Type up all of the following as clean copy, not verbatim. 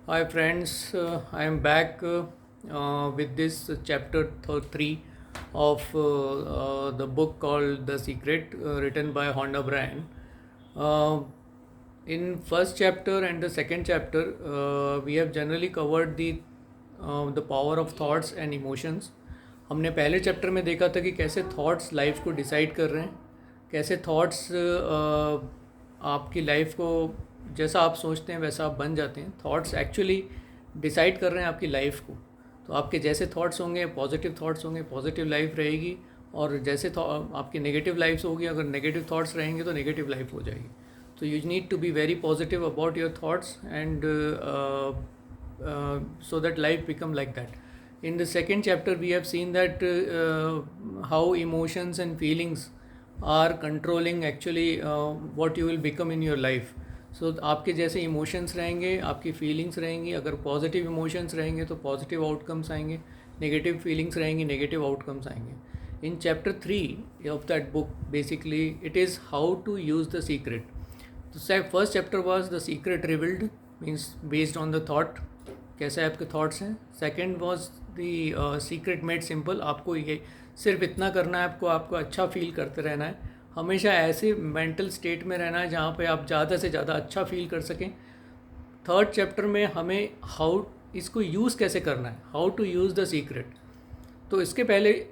Hi friends, I am back with this chapter 3 of the book called The Secret, written by Honda Bryan. Uh, in first chapter and the second chapter, we have generally covered the power of thoughts and emotions. हमने पहले chapter में देखा था कि कैसे thoughts life को decide कर रहे हैं, कैसे थॉट्स आपकी लाइफ को जैसा आप सोचते हैं वैसा आप बन जाते हैं. थॉट्स एक्चुअली डिसाइड कर रहे हैं आपकी लाइफ को. तो आपके जैसे थॉट्स होंगे, पॉजिटिव थॉट्स होंगे, पॉजिटिव लाइफ रहेगी. और जैसे आपकी नेगेटिव लाइफ होगी, अगर नेगेटिव थॉट्स रहेंगे तो नेगेटिव लाइफ हो जाएगी. तो you need to be very positive about your thoughts and so that life become like that. In the second chapter we have seen that how emotions and feelings are controlling actually what you will become in your life. So आपके जैसे emotions रहेंगे, आपकी feelings रहेंगी. अगर positive emotions रहेंगे तो positive outcomes आएंगे, negative feelings रहेंगी, नेगेटिव आउटकम्स आएंगे. In chapter 3 of that book, basically it is how to use the secret. The first chapter was the secret revealed, means based on the thought, कैसे आपके thoughts हैं. Second was the secret made simple. आपको ये सिर्फ इतना करना है, आपको अच्छा फील करते रहना है, हमेशा ऐसे मेंटल स्टेट में रहना है जहाँ पे आप ज़्यादा से ज़्यादा अच्छा फील कर सकें. थर्ड चैप्टर में हमें हाउ इसको यूज़ कैसे करना है, how to use the secret. तो इसके पहले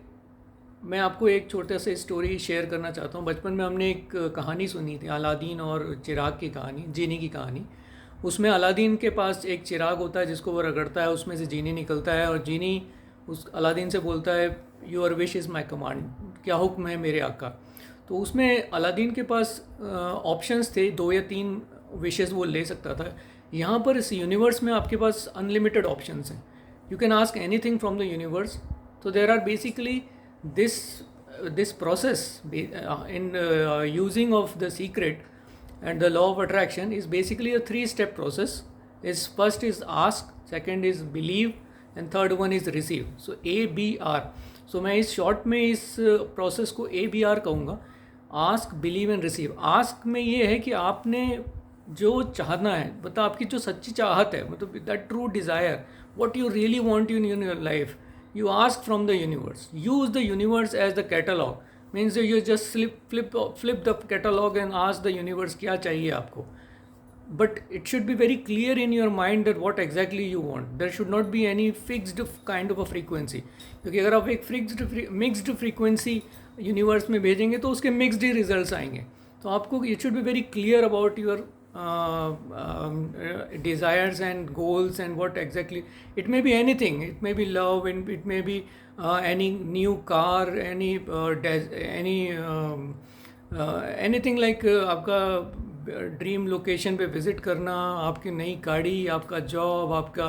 मैं आपको एक छोटा सा स्टोरी शेयर करना चाहता हूँ. बचपन में हमने एक कहानी सुनी थी, अलादीन और चिराग की कहानी, जीनी की कहानी. उसमें अलादीन के पास एक चिराग होता है जिसको वो रगड़ता है, उसमें से जीनी निकलता है और जीनी उस अलादीन से बोलता है, your wish is my command, क्या हुक्म है मेरे आका. तो उसमें अलादीन के पास ऑप्शंस थे, 2 या 3 विशेस वो ले सकता था. यहाँ पर इस यूनिवर्स में आपके पास अनलिमिटेड ऑप्शंस हैं. You can ask anything from the universe. तो there are basically this process in using of the secret and the law of attraction is basically a 3-step process. Is first is ask, second is believe, and third one is receive. So ABR. So मैं इस short में इस process को ABR कहूँगा, ask, believe and receive. Ask में ये है कि आपने जो चाहना है, मतलब आपकी जो सच्ची चाहत है, मतलब that true desire, what you really want in your life, you ask from the universe. Use the universe as the catalog. Means you just flip the catalog and ask the universe क्या चाहिए आपको. But it should be very clear in your mind that what exactly you want. There should not be any fixed kind of a frequency. क्योंकि अगर आप एक mixed frequency universe में भेजेंगे तो उसके mixed ही results आएंगे. तो आपको it should be very clear about your desires and goals and what exactly. It may be anything. It may be love, and it may be any new car, anything like आपका dream location पे visit करना, आपकी नई गाड़ी, आपका job, आपका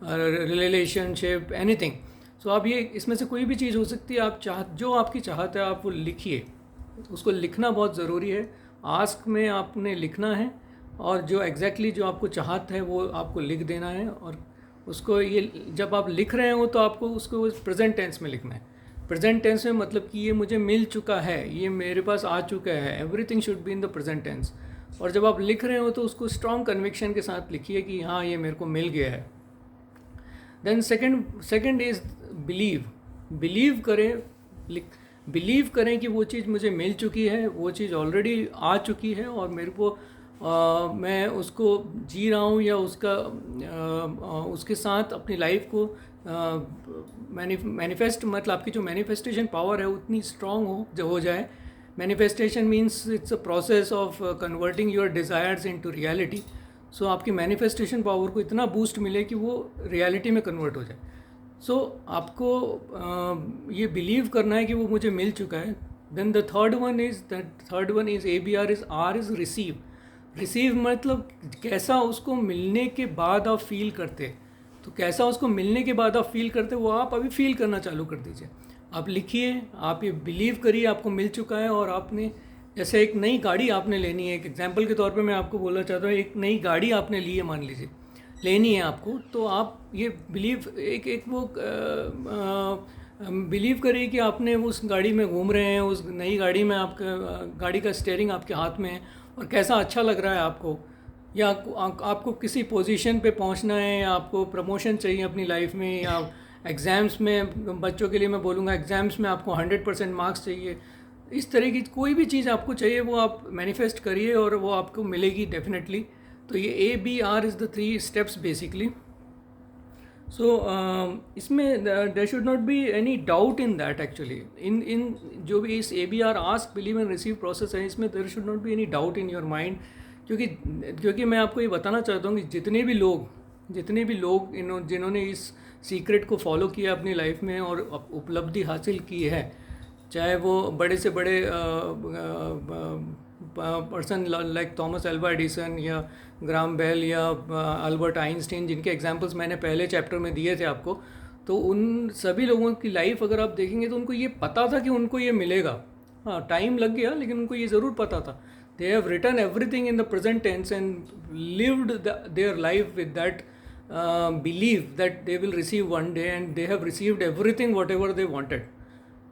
relationship, anything. सो आप ये इसमें से कोई भी चीज़ हो सकती है. आप जो आपकी चाहत है आप वो लिखिए. उसको लिखना बहुत ज़रूरी है. आस्क में आपने लिखना है और जो जो आपको चाहत है वो आपको लिख देना है. और उसको ये जब आप लिख रहे हो तो आपको उसको प्रेजेंट टेंस में लिखना है. प्रेजेंट टेंस में मतलब कि ये मुझे मिल चुका है, ये मेरे पास आ चुका है. Everything should be in the present tense. और जब आप लिख रहे हो तो उसको स्ट्रॉन्ग कन्विक्शन के साथ लिखिए कि हाँ ये मेरे को मिल गया है. Then second is believe. Believe करें कि वो चीज़ मुझे मिल चुकी है, वो चीज़ ऑलरेडी आ चुकी है और मेरे को मैं उसको जी रहा हूँ, या उसके साथ अपनी लाइफ को मैनिफेस्ट, मतलब आपकी जो मैनिफेस्टेशन पावर है उतनी स्ट्रॉन्ग हो जाए. Manifestation means it's a process of converting your desires into reality. So आपकी मैनिफेस्टेशन पावर को इतना बूस्ट मिले कि वो रियलिटी में कन्वर्ट हो जाए. सो आपको ये बिलीव करना है कि वो मुझे मिल चुका है. Then the third one is ABR is R is receive. Receive मतलब कैसा उसको मिलने के बाद आप फील करते. तो कैसा उसको मिलने के बाद आप फील करते वो आप अभी फील करना चालू कर दीजिए. आप लिखिए, आप ये बिलीव करिए आपको मिल चुका है. और आपने जैसे एक नई गाड़ी आपने लेनी है, एक एग्जांपल के तौर पे मैं आपको बोलना चाहता हूँ, एक नई गाड़ी आपने ली है, मान लीजिए लेनी है आपको, तो आप ये बिलीव एक वो बिलीव करिए कि आपने उस गाड़ी में घूम रहे हैं, उस नई गाड़ी में आपका गाड़ी का स्टीयरिंग आपके हाथ में है और कैसा अच्छा लग रहा है आपको. या आपको किसी पोजीशन पे पहुंचना है, या आपको प्रमोशन चाहिए अपनी लाइफ में, या एग्ज़ाम्स में, बच्चों के लिए मैं बोलूँगा एग्ज़ाम्स में आपको 100% मार्क्स चाहिए, इस तरह की कोई भी चीज़ आपको चाहिए वो आप मैनिफेस्ट करिए और वो आपको मिलेगी डेफिनेटली। तो ये ABR is the 3 steps basically. So इसमें there should not be any doubt in that actually, इन जो भी इस ABR ask believe and receive process है, इसमें there should not be any doubt in your mind. क्योंकि मैं आपको ये बताना चाहता हूँ कि जितने भी लोग जिन्होंने इस सीक्रेट को फॉलो किया अपनी लाइफ में और उपलब्धि हासिल की है, चाहे वो बड़े से बड़े person like Thomas Alva Edison या ग्राम बेल या अल्बर्ट आइंस्टीन, जिनके एग्जांपल्स मैंने पहले चैप्टर में दिए थे आपको, तो उन सभी लोगों की लाइफ अगर आप देखेंगे तो उनको ये पता था कि उनको ये मिलेगा। हाँ, टाइम लग गया, लेकिन उनको ये ज़रूर पता था। They have written everything in the present tense and lived their life with that belief that they will receive one day, and they have received everything whatever they wanted.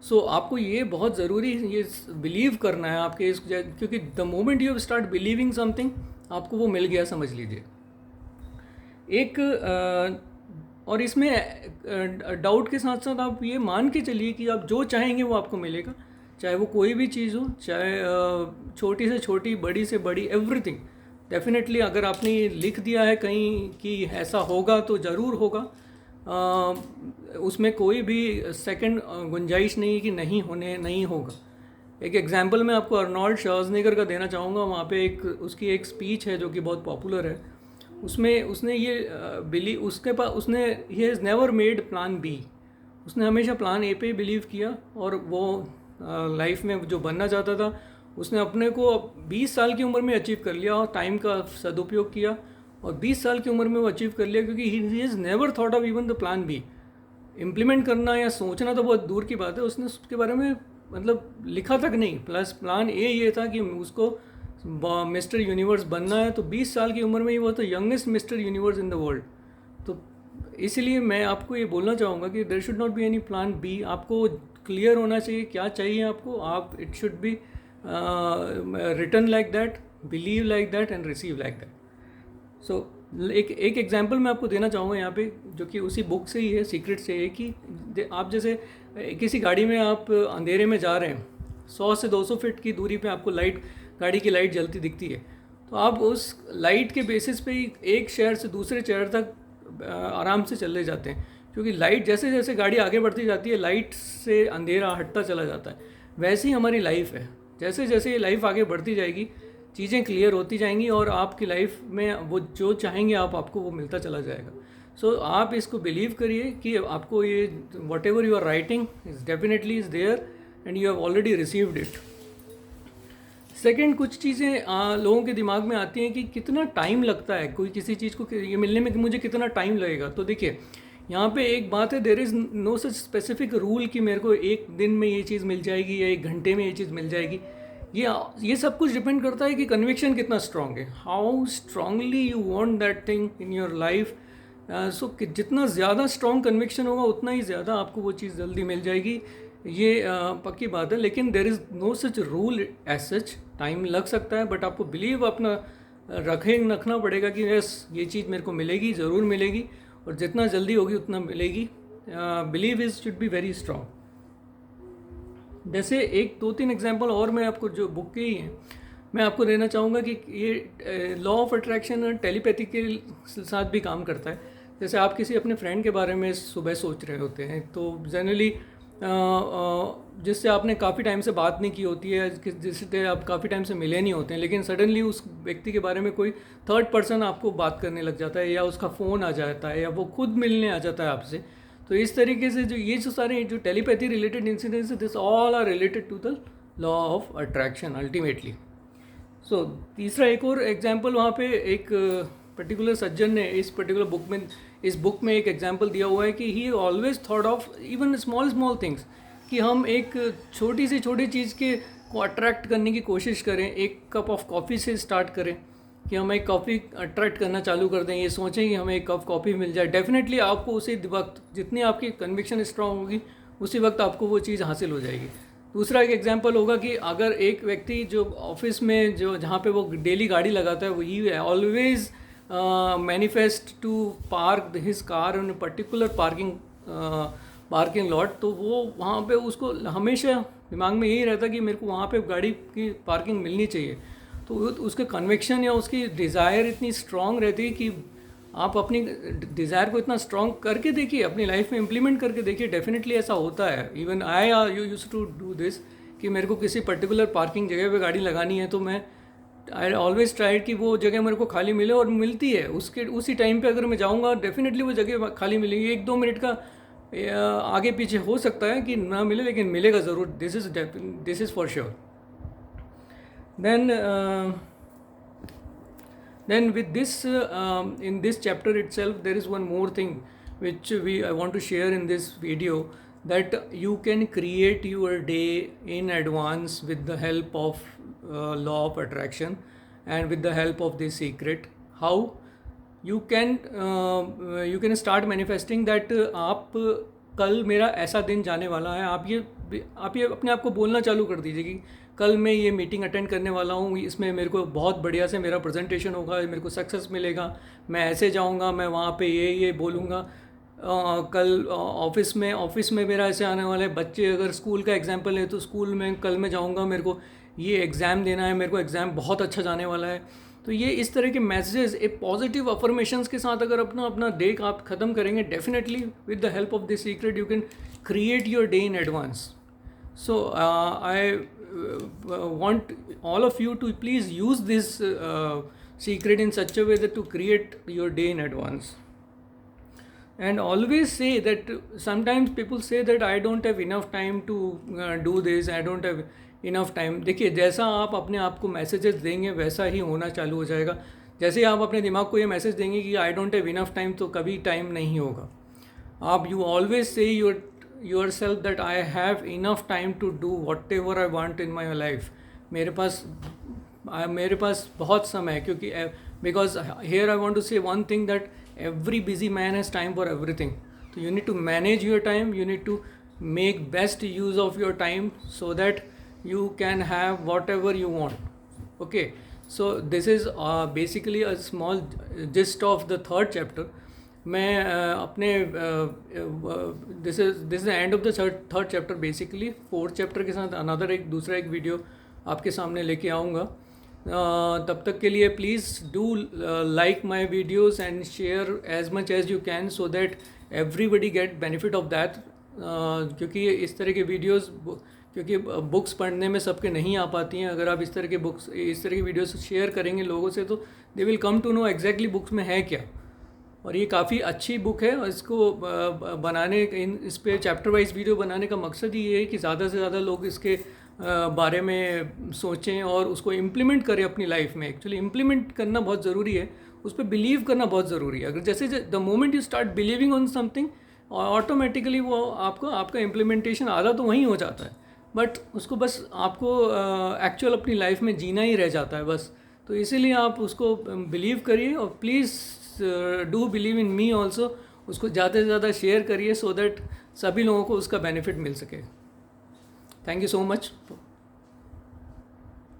So आपको ये बहुत ज़रूरी ये बिलीव करना है आपके इस, क्योंकि the moment you start believing something आपको वो मिल गया, समझ लीजिए। एक और इसमें डाउट के साथ साथ आप ये मान के चलिए कि आप जो चाहेंगे वो आपको मिलेगा, चाहे वो कोई भी चीज़ हो, चाहे छोटी से छोटी, बड़ी से बड़ी, एवरीथिंग डेफिनेटली। अगर आपने ये लिख दिया है कहीं कि ऐसा होगा तो ज़रूर होगा, उसमें कोई भी सेकंड गुंजाइश नहीं कि नहीं होगा। एक एग्जांपल मैं आपको अर्नोल्ड श्वार्ज़नेगर का देना चाहूँगा। वहाँ पे उसकी एक स्पीच है जो कि बहुत पॉपुलर है। उसमें उसने ये उसने he has never made plan B. उसने हमेशा प्लान ए पे बिलीव किया, और वो लाइफ में जो बनना चाहता था उसने अपने को 20 साल की उम्र में अचीव कर लिया, और टाइम का सदुपयोग किया, और 20 साल की उम्र में वो अचीव कर लिया, क्योंकि he has never thought of even the plan B. Implement करना या सोचना तो बहुत दूर की बात है, उसने उसके बारे में मतलब लिखा तक नहीं। प्लस प्लान ए ये था कि उसको मिस्टर यूनिवर्स बनना है, तो 20 साल की उम्र में ही वो तो youngest mister universe in the world. तो इसलिए मैं आपको ये बोलना चाहूँगा कि there should not be any plan B. आपको क्लियर होना चाहिए क्या चाहिए आपको, आप it should be written like that, believe like that and receive like that. So एक एग्जांपल मैं आपको देना चाहूँगा यहाँ पे, जो कि उसी बुक से ही है, सीक्रेट से है, कि आप जैसे किसी गाड़ी में आप अंधेरे में जा रहे हैं, 100 से 200 फीट की दूरी पे आपको गाड़ी की लाइट जलती दिखती है, तो आप उस लाइट के बेसिस पे ही एक शहर से दूसरे शहर तक आराम से चले जाते हैं, क्योंकि लाइट जैसे जैसे गाड़ी आगे बढ़ती जाती है, लाइट से अंधेरा हटता चला जाता है। वैसे ही हमारी लाइफ है, जैसे जैसे ये लाइफ आगे बढ़ती जाएगी, चीज़ें क्लियर होती जाएंगी, और आपकी लाइफ में वो जो चाहेंगे आपको वो मिलता चला जाएगा। सो आप इसको बिलीव करिए कि आपको ये whatever you are writing is definitely is there and you have already received it. Second, कुछ चीज़ें लोगों के दिमाग में आती हैं कि कितना टाइम लगता है कोई किसी चीज़ को ये मिलने में, कि मुझे कितना टाइम लगेगा। तो देखिए, यहाँ पे एक बात है, there is no such specific rule कि मेरे को एक दिन में ये चीज़ मिल जाएगी या एक घंटे में ये चीज़ मिल जाएगी। ये सब कुछ डिपेंड करता है कि कन्विक्शन कितना स्ट्रांग है, how strongly you want that thing in your life. So जितना ज़्यादा स्ट्रांग कन्विक्शन होगा उतना ही ज़्यादा आपको वो चीज़ जल्दी मिल जाएगी, ये पक्की बात है। लेकिन there is no such rule as such. Time लग सकता है, बट आपको बिलीव अपना रखना पड़ेगा कि यस, ये चीज़ मेरे को मिलेगी, ज़रूर मिलेगी, और जितना जल्दी होगी उतना मिलेगी। Believe is should be very strong. जैसे एक 2-3 एग्जांपल और मैं आपको, जो बुक के ही हैं, मैं आपको देना चाहूँगा कि ये लॉ ऑफ अट्रैक्शन टेलीपैथी के साथ भी काम करता है। जैसे आप किसी अपने फ्रेंड के बारे में सुबह सोच रहे होते हैं, तो जनरली जिससे आपने काफ़ी टाइम से बात नहीं की होती है, जिससे आप काफ़ी टाइम से मिले नहीं होते हैं, लेकिन सडनली उस व्यक्ति के बारे में कोई थर्ड पर्सन आपको बात करने लग जाता है, या उसका फ़ोन आ जाता है, या वो खुद मिलने आ जाता है आपसे। तो इस तरीके से जो सारे जो telepathy related incidents, this all are related to the law of attraction ultimately. So तीसरा एक और एग्जाम्पल, वहाँ पे एक पर्टिकुलर सज्जन ने इस बुक में एक एग्जाम्पल दिया हुआ है कि ही always thought of even small things, कि हम एक छोटी से छोटी चीज़ को अट्रैक्ट करने की कोशिश करें। एक कप ऑफ कॉफ़ी से स्टार्ट करें, कि हम एक कॉफ़ी अट्रैक्ट करना चालू कर दें, ये सोचें कि हमें एक कप कॉफ़ी मिल जाए। डेफिनेटली आपको उसी वक्त, जितनी आपकी कन्विक्शन स्ट्रांग होगी, उसी वक्त आपको वो चीज़ हासिल हो जाएगी। दूसरा एक एग्जांपल होगा कि अगर एक व्यक्ति जो ऑफिस में जो जहाँ पे वो डेली गाड़ी लगाता है, वो he always manifest to park his car in particular parking lot, तो वो वहाँ पे उसको हमेशा दिमाग में यही रहता कि मेरे को वहाँ पे गाड़ी की पार्किंग मिलनी चाहिए। तो उसके कन्विक्शन या उसकी डिज़ायर इतनी स्ट्रांग रहती है कि आप अपनी डिज़ायर को इतना स्ट्रांग करके देखिए, अपनी लाइफ में इम्प्लीमेंट करके देखिए, डेफिनेटली ऐसा होता है। Even I you use to do this कि मेरे को किसी पर्टिकुलर पार्किंग जगह पे गाड़ी लगानी है, तो मैं आई ऑलवेज ट्राइड कि वो जगह मेरे को खाली मिले, और मिलती है उसके उसी टाइम पे। अगर मैं जाऊँगा डेफिनेटली वो जगह खाली मिलेगी। 1-2 मिनट का आगे पीछे हो सकता है कि ना मिले, लेकिन मिलेगा ज़रूर। This is for sure. Then with this, in this chapter itself, there is one more thing which I want to share in this video, that you can create your day in advance with the help of law of attraction and with the help of this secret. How you can start manifesting that आप कल मेरा ऐसा दिन जाने वाला है। आप ये अपने आप को बोलना चालू कर दीजिए कि कल मैं ये मीटिंग अटेंड करने वाला हूँ, इसमें मेरे को बहुत बढ़िया से मेरा प्रेजेंटेशन होगा, मेरे को सक्सेस मिलेगा, मैं ऐसे जाऊँगा, मैं वहाँ पे ये बोलूँगा। कल ऑफिस में मेरा ऐसे आने वाला है। बच्चे अगर स्कूल का एग्जाम्पल है तो स्कूल में कल मैं जाऊँगा, मेरे को ये एग्ज़ाम देना है, मेरे को एग्ज़ाम बहुत अच्छा जाने वाला है। तो ये इस तरह के मैसेजेस एक पॉजिटिव अफर्मेशंस के साथ अगर अपना डे आप ख़त्म करेंगे, definitely with the help of this secret you can create your day in advance. So I want all of you to please use this secret in such a way that to create your day in advance. And always say that sometimes people say that I don't have enough time to do this, I don't have enough time. देखिए, जैसा आप अपने आप को messages देंगे वैसा ही होना चालू हो जाएगा. जैसे ही आप अपने दिमाग को ये मैसेज देंगे कि I don't have enough time, तो कभी टाइम नहीं होगा. आप you always say yourself that I have enough time to do whatever I want in my life. मेरे पास बहुत समय है, क्योंकि because here I want to say one thing, that every busy man has time for everything. So you need to manage your time, you need to make best use of your time so that you can have whatever you want. Okay, so this is basically a small gist of the third chapter. मैं अपने this is the end of the third chapter. Basically fourth chapter के साथ दूसरा एक video आपके सामने लेके आऊँगा. तब तक के लिए please do like my videos and share as much as you can, so that everybody get benefit of that. क्योंकि इस तरह के वीडियोज़, क्योंकि बुक्स पढ़ने में सबके नहीं आ पाती हैं. अगर आप इस तरह की वीडियोज़ शेयर करेंगे लोगों से, तो they will come to know exactly books में है क्या. और ये काफ़ी अच्छी बुक है, और इसको इस पे चैप्टर वाइज वीडियो बनाने का मकसद ही ये है कि ज़्यादा से ज़्यादा लोग इसके बारे में सोचें और उसको इम्प्लीमेंट करें अपनी लाइफ में. एक्चुअली इम्प्लीमेंट करना बहुत ज़रूरी है, उस पर बिलीव करना बहुत ज़रूरी है. अगर जैसे the moment you start believing on something, automatically वो आपका इम्प्लीमेंटेशन आधा तो वहीं हो जाता है, बट उसको बस आपको एक्चुअल अपनी लाइफ में जीना ही रह जाता है बस. तो इसीलिए आप उसको बिलीव करिए, और please do believe in me also. उसको ज़्यादा से ज़्यादा शेयर करिए, सो दैट सभी लोगों को उसका बेनिफिट मिल सके. Thank you so much.